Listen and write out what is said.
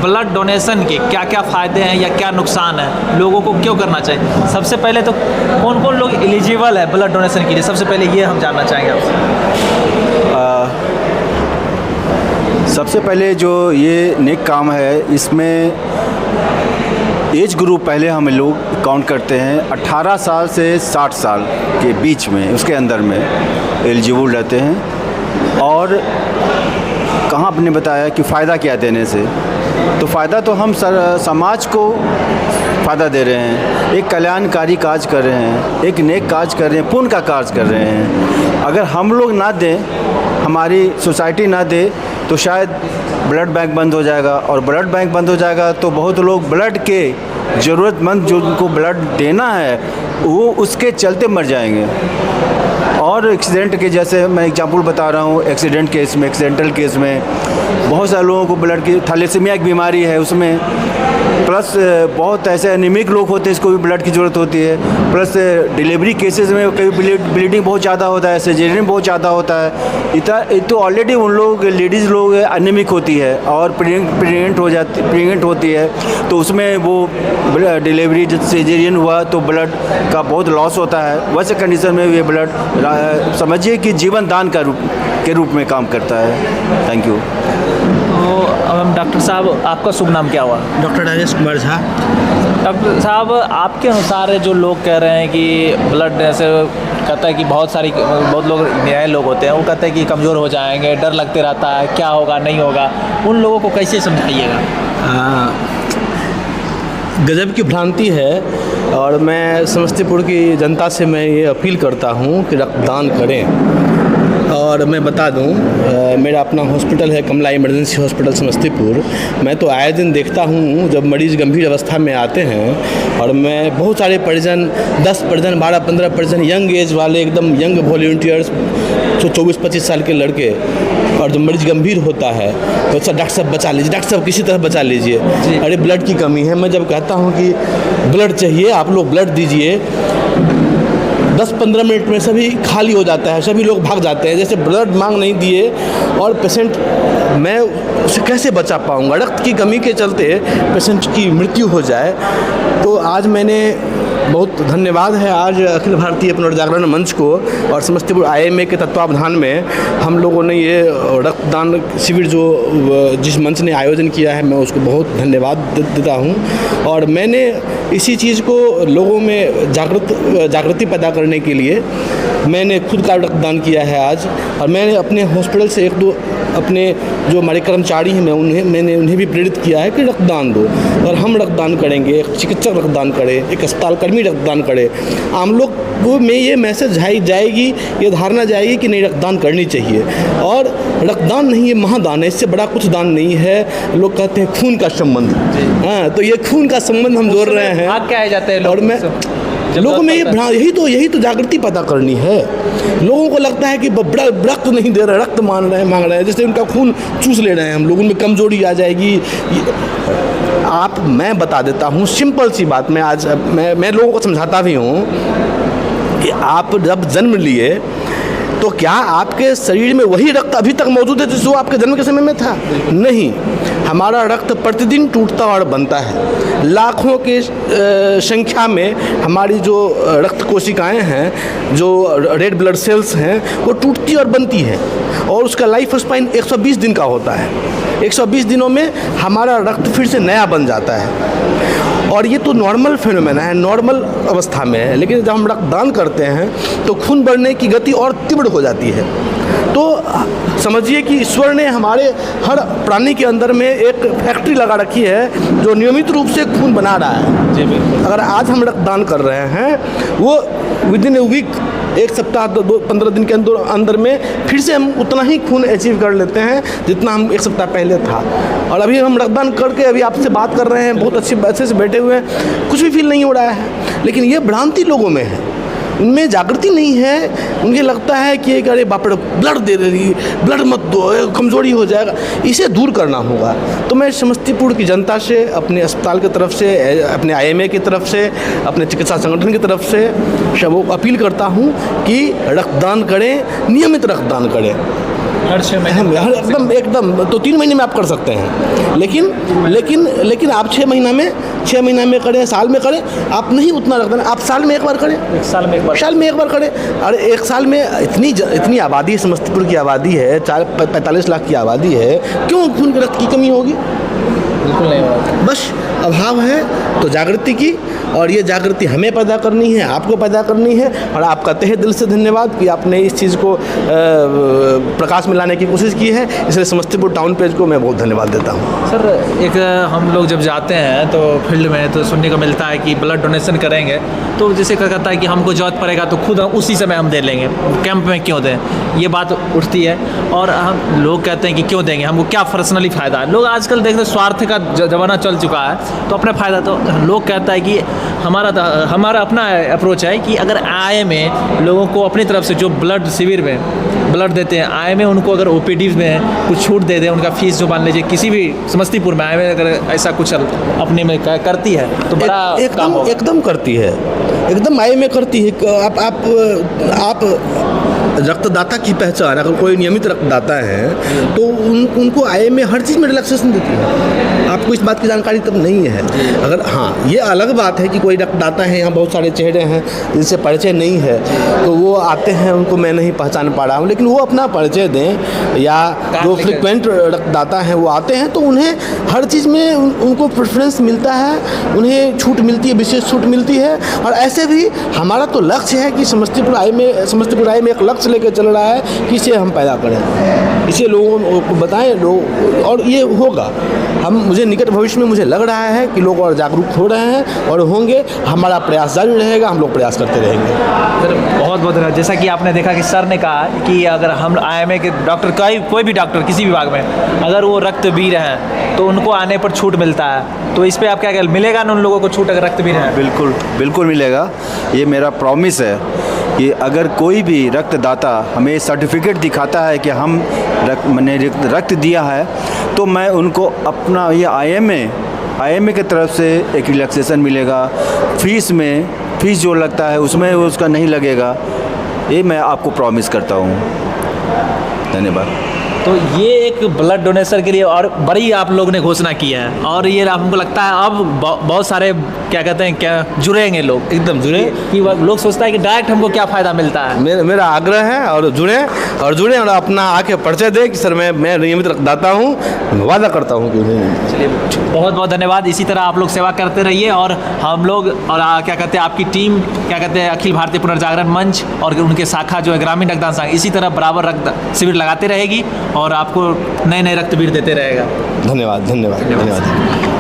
Blood donation के क्या क्या फ़ायदे हैं या क्या नुकसान है, लोगों को क्यों करना चाहिए? सबसे पहले तो कौन कौन लोग एलिजिबल है ब्लड डोनेशन के लिए, सबसे पहले ये हम जानना चाहेंगे आपसे। सबसे पहले जो ये नेक काम है, इसमें एज ग्रुप पहले हम लोग काउंट करते हैं 18 साल से 60 साल के बीच में, उसके अंदर में एलिजिबल रहते हैं। और कहाँ आपने बताया कि फ़ायदा क्या देने से, तो फ़ायदा तो हम समाज को फ़ायदा दे रहे हैं, एक कल्याणकारी काज कर रहे हैं, एक नेक काज कर रहे हैं, पुण्य का कार्य कर रहे हैं। अगर हम लोग ना दें, हमारी सोसाइटी ना दे, तो शायद ब्लड बैंक बंद हो जाएगा, और ब्लड बैंक बंद हो जाएगा तो बहुत लोग ब्लड के ज़रूरतमंद जो उनको ब्लड देना है वो उसके चलते मर जाएंगे। और एक्सीडेंट के, जैसे मैं एग्जांपल बता रहा हूँ, एक्सीडेंट केस में, एक्सीडेंटल केस में बहुत सारे लोगों को ब्लड की थैलेसीमिया एक बीमारी है, उसमें प्लस बहुत ऐसे एनीमिक लोग होते हैं, इसको भी ब्लड की ज़रूरत होती है। प्लस डिलीवरी केसेस में कभी ब्लीडिंग बहुत ज़्यादा होता है, सर्जरी बहुत ज़्यादा होता है। इतना तो ऑलरेडी उन लोग लेडीज़ लोग एनीमिक होती है और प्रेग्नेंट होती है, तो उसमें वो डिलीवरी जब सर्जरी हुआ तो ब्लड का बहुत लॉस होता है। वैसे कंडीशन में ये ब्लड समझिए कि जीवन दान के रूप में काम करता है। Thank you. तो डॉक्टर साहब, आपका शुभ नाम क्या हुआ? डॉक्टर राजेश कुमार झा। डॉक्टर साहब, आपके अनुसार जो लोग कह रहे हैं कि ब्लड जैसे कहता है कि बहुत लोग नए लोग होते हैं, वो कहते हैं कि कमज़ोर हो जाएंगे, डर लगते रहता है, क्या होगा नहीं होगा, उन लोगों को कैसे समझाइएगा? गजब की भ्रांति है, और मैं समस्तीपुर की जनता से मैं ये अपील करता हूँ कि रक्तदान करें। और मैं बता दूं, मेरा अपना हॉस्पिटल है कमला इमरजेंसी हॉस्पिटल समस्तीपुर। मैं तो आए दिन देखता हूं जब मरीज़ गंभीर अवस्था में आते हैं, और मैं बहुत सारे परिजन, 10 परिजन, 12-15 परिजन, यंग एज वाले, एकदम यंग वॉलंटियर्स, जो 24-25 साल के लड़के, और जब मरीज़ गंभीर होता है तो सर डॉक्टर साहब बचा लीजिए, डॉक्टर साहब किसी तरह बचा लीजिए, अरे ब्लड की कमी है। मैं जब कहता हूँ कि ब्लड चाहिए, आप लोग ब्लड दीजिए, 10-15 मिनट में सभी खाली हो जाता है, सभी लोग भाग जाते हैं। जैसे ब्लड मांग नहीं दिए और पेशेंट, मैं उसे कैसे बचा पाऊंगा? रक्त की कमी के चलते पेशेंट की मृत्यु हो जाए। तो आज मैंने बहुत धन्यवाद है आज अखिल भारतीय पुनर्जागरण मंच को और समस्तीपुर IMA के तत्वावधान में हम लोगों ने ये रक्तदान शिविर जो जिस मंच ने आयोजन किया है, मैं उसको बहुत धन्यवाद देता हूँ। और मैंने इसी चीज़ को लोगों में जागृति पैदा करने के लिए मैंने खुद का रक्तदान किया है आज। और मैंने अपने हॉस्पिटल से 1-2 अपने जो हमारे कर्मचारी हैं, मैंने उन्हें भी प्रेरित किया है कि रक्तदान दो, और हम रक्तदान करेंगे, एक चिकित्सक रक्तदान करे, एक अस्पताल कर्मी रक्तदान करे। आम लोग को में ये मैसेज जाएगी, ये धारणा जाएगी कि नहीं, रक्तदान करनी चाहिए। और रक्तदान नहीं, ये महादान है, इससे बड़ा कुछ दान नहीं है। लोग कहते हैं खून का संबंध, हाँ, तो ये खून का संबंध हम जोड़ रहे हैं। आग क्या जाते हैं और मैं लोगों में यही तो जागृति पैदा करनी है। लोगों को लगता है कि रक्त नहीं दे रहे, रक्त मांग रहे हैं, जैसे उनका खून चूस ले रहे हैं हम लोग, उनमें कमजोरी आ जाएगी। मैं बता देता हूँ सिंपल सी बात, मैं लोगों को समझाता भी हूँ कि आप जब जन्म लिए तो क्या आपके शरीर में वही रक्त अभी तक मौजूद है जो आपके जन्म के समय में था? नहीं, हमारा रक्त प्रतिदिन टूटता और बनता है। लाखों की संख्या में हमारी जो रक्त कोशिकाएं हैं, जो रेड ब्लड सेल्स हैं, वो टूटती और बनती हैं, और उसका लाइफ स्पाइन 120 दिन का होता है। 120 दिनों में हमारा रक्त फिर से नया बन जाता है, और ये तो नॉर्मल फिनोमेना है, नॉर्मल अवस्था में है। लेकिन जब हम रक्तदान करते हैं तो खून बढ़ने की गति और तीव्र हो जाती है। तो समझिए कि ईश्वर ने हमारे हर प्राणी के अंदर में एक फैक्ट्री लगा रखी है जो नियमित रूप से खून बना रहा है। जी बिल्कुल। अगर आज हम रक्तदान कर रहे हैं, वो विदिन ए वीक, 1 सप्ताह 15 दिन के अंदर में फिर से हम उतना ही खून अचीव कर लेते हैं जितना हम 1 सप्ताह पहले था। और अभी हम रक्तदान करके अभी आपसे बात कर रहे हैं, बहुत अच्छे से बैठे हुए हैं, कुछ भी फील नहीं हो रहा है। लेकिन ये भ्रांति लोगों में है, उनमें जागृति नहीं है। उन्हें लगता है कि अरे बाप रे, ब्लड दे रही, ब्लड मत दो, कमज़ोरी हो जाएगा। इसे दूर करना होगा। तो मैं समस्तीपुर की जनता से, अपने अस्पताल की तरफ से, अपने IMA की तरफ से, अपने चिकित्सा संगठन की तरफ से वो अपील करता हूँ कि रक्तदान करें, नियमित रक्तदान करें। हर 6 महीने हर एकदम तो 3 महीने में आप कर सकते हैं, लेकिन आप 6 महीना में करें, साल में करें, आप नहीं उतना रखना, आप साल में एक बार करें, साल में एक बार करें। अरे एक साल में इतनी आबादी है, समस्तीपुर की आबादी है 45 लाख की आबादी है, क्यों खून रक्त की कमी होगी? बिल्कुल नहीं होगा। बस अभाव है तो जागृति की, और ये जागृति हमें पैदा करनी है, आपको पैदा करनी है। और आपका तहे दिल से धन्यवाद कि आपने इस चीज़ को प्रकाश में लाने की कोशिश की है, इसलिए समस्तीपुर टाउन पेज को मैं बहुत धन्यवाद देता हूँ। सर एक हम लोग जब जाते हैं तो फील्ड में तो सुनने को मिलता है कि ब्लड डोनेशन करेंगे तो जैसे कहता है कि हमको ज़रूरत पड़ेगा तो खुद उसी समय हम दे लेंगे, कैंप में क्यों दें, ये बात उठती है। और हम लोग कहते हैं कि क्यों देंगे, हमको क्या पर्सनली फ़ायदा है। लोग आजकल देखते हैं स्वार्थ का ज़माना चल चुका है, तो अपना फ़ायदा, तो लोग कहता है कि हमारा अपना अप्रोच है कि अगर आए में लोगों को अपनी तरफ से जो ब्लड शिविर में ब्लड देते हैं, आए में उनको अगर ओपीडी में कुछ छूट दे दें, उनका फीस जो मान लीजिए किसी भी समस्तीपुर में आए में अगर ऐसा कुछ अपने में करती है तो बड़ा एकदम करती है, एकदम आय में करती है। आप रक्तदाता की पहचान, अगर कोई नियमित रक्तदाता है तो उनको आय में हर चीज़ में रिलैक्सेशन देती है। आपको इस बात की जानकारी तब नहीं है। अगर हाँ, ये अलग बात है कि कोई रक्तदाता है, यहाँ बहुत सारे चेहरे हैं जिनसे परिचय नहीं है, तो वो आते हैं, उनको मैं नहीं पहचान पा रहा हूँ, लेकिन वो अपना परिचय दें, या जो फ्रिक्वेंट रक्तदाता हैं वो आते हैं तो उन्हें हर चीज़ में उनको प्रेफरेंस मिलता है, उन्हें छूट मिलती है, विशेष छूट मिलती है। और ऐसे भी हमारा तो लक्ष्य है कि समस्तीपुर आय में एक लक्ष्य लेकर चल रहा है कि इसे हम पैदा करें, इसे लोगों को बताएं लोग, और ये होगा। मुझे निकट भविष्य में मुझे लग रहा है कि लोग और जागरूक हो रहे हैं और होंगे। हमारा प्रयास जारी रहेगा, हम लोग प्रयास करते रहेंगे। सर बहुत बहुत धन्यवाद। जैसा कि आपने देखा कि सर ने कहा कि अगर हम IMA के डॉक्टर कोई भी डॉक्टर किसी विभाग में अगर वो रक्तवीर हैं तो उनको आने पर छूट मिलता है, तो इस पर आप क्या कहें, मिलेगा ना उन लोगों को छूट अगर रक्तवीर हैं? बिल्कुल मिलेगा। ये मेरा प्रॉमिस है कि अगर कोई भी रक्तदाता हमें सर्टिफिकेट दिखाता है कि मैंने रक्त दिया है, तो मैं उनको अपना ये IMA की तरफ से एक रिलैक्सेशन मिलेगा। फीस जो लगता है उसमें उसका नहीं लगेगा। ये मैं आपको प्रॉमिस करता हूँ। धन्यवाद। तो ये एक ब्लड डोनेशन के लिए और बड़ी आप लोग ने घोषणा की है, और ये हमको लगता है अब बहुत सारे क्या कहते हैं, क्या जुड़ेंगे लोग, एकदम जुड़े कि लोग सोचता है कि डायरेक्ट हमको क्या फ़ायदा मिलता है। मेरा आग्रह है और जुड़ें और अपना आके परिचय दें कि सर मैं नियमित रक्तदाता हूँ, वादा करता हूँ कि चलिए बहुत बहुत धन्यवाद। इसी तरह आप लोग सेवा करते रहिए, और हम लोग और क्या कहते हैं आपकी टीम क्या कहते हैं अखिल भारतीय पुनर्जागरण मंच और उनके शाखा जो है ग्रामीण रक्तदान संघ इसी तरह बराबर रक्त शिविर लगाते रहेगी और आपको नए रक्तवीर देते रहेगा। धन्यवाद।